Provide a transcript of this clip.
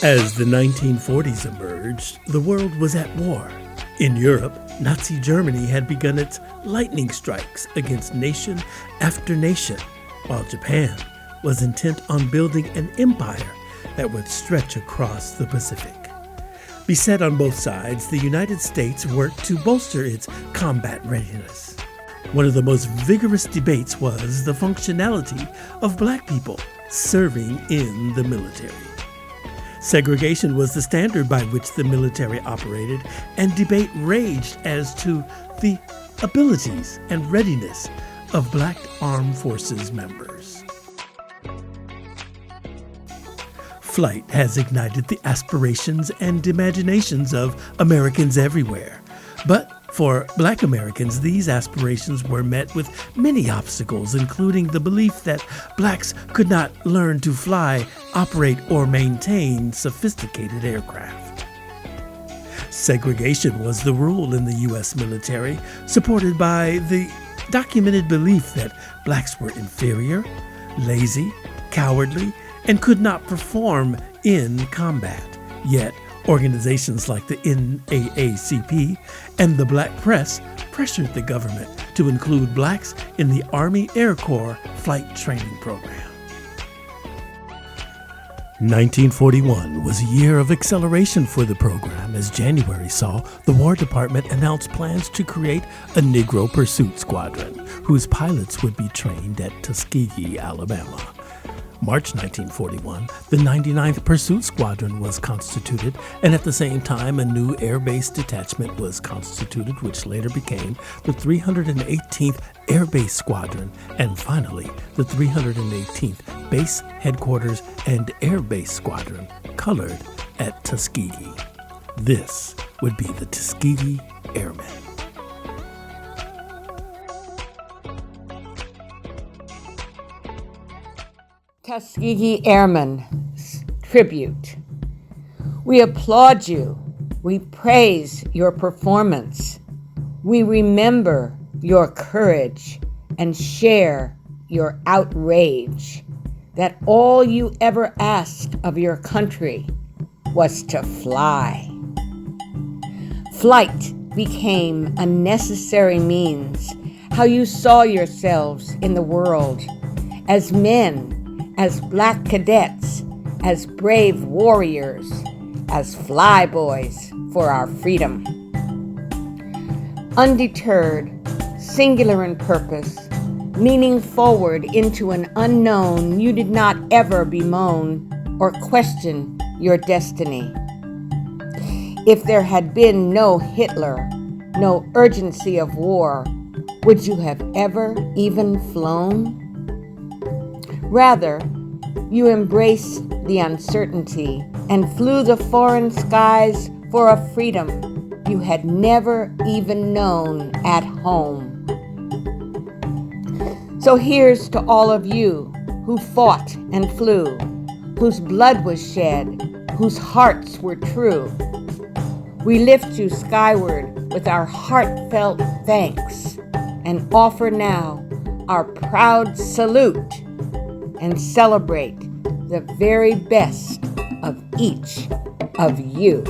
As the 1940s emerged, the world was at war. In Europe, Nazi Germany had begun its lightning strikes against nation after nation, while Japan was intent on building an empire that would stretch across the Pacific. Beset on both sides, the United States worked to bolster its combat readiness. One of the most vigorous debates was the functionality of black people serving in the military. Segregation was the standard by which the military operated, and debate raged as to the abilities and readiness of black armed forces members. Flight has ignited the aspirations and imaginations of Americans everywhere. But for black Americans, these aspirations were met with many obstacles, including the belief that blacks could not learn to fly, operate, or maintain sophisticated aircraft. Segregation was the rule in the U.S. military, supported by the documented belief that blacks were inferior, lazy, cowardly, and could not perform in combat. Yet, organizations like the NAACP and the Black Press pressured the government to include blacks in the Army Air Corps flight training program. 1941 was a year of acceleration for the program, as January saw the War Department announce plans to create a Negro Pursuit Squadron, whose pilots would be trained at Tuskegee, Alabama. March 1941, the 99th Pursuit Squadron was constituted, and at the same time, a new air base detachment was constituted, which later became the 318th Air Base Squadron, and finally, the 318th Base Headquarters and Air Base Squadron, colored at Tuskegee. This would be the Tuskegee Airmen. Tuskegee Airmen tribute. We applaud you. We praise your performance. We remember your courage and share your outrage that all you ever asked of your country was to fly. Flight became a necessary means how you saw yourselves in the world as men, as black cadets, as brave warriors, as flyboys for our freedom. Undeterred, singular in purpose, leaning forward into an unknown, you did not ever bemoan or question your destiny. If there had been no Hitler, no urgency of war, would you have ever even flown? Rather, you embraced the uncertainty and flew the foreign skies for a freedom you had never even known at home. So here's to all of you who fought and flew, whose blood was shed, whose hearts were true. We lift you skyward with our heartfelt thanks and offer now our proud salute and celebrate the very best of each of you.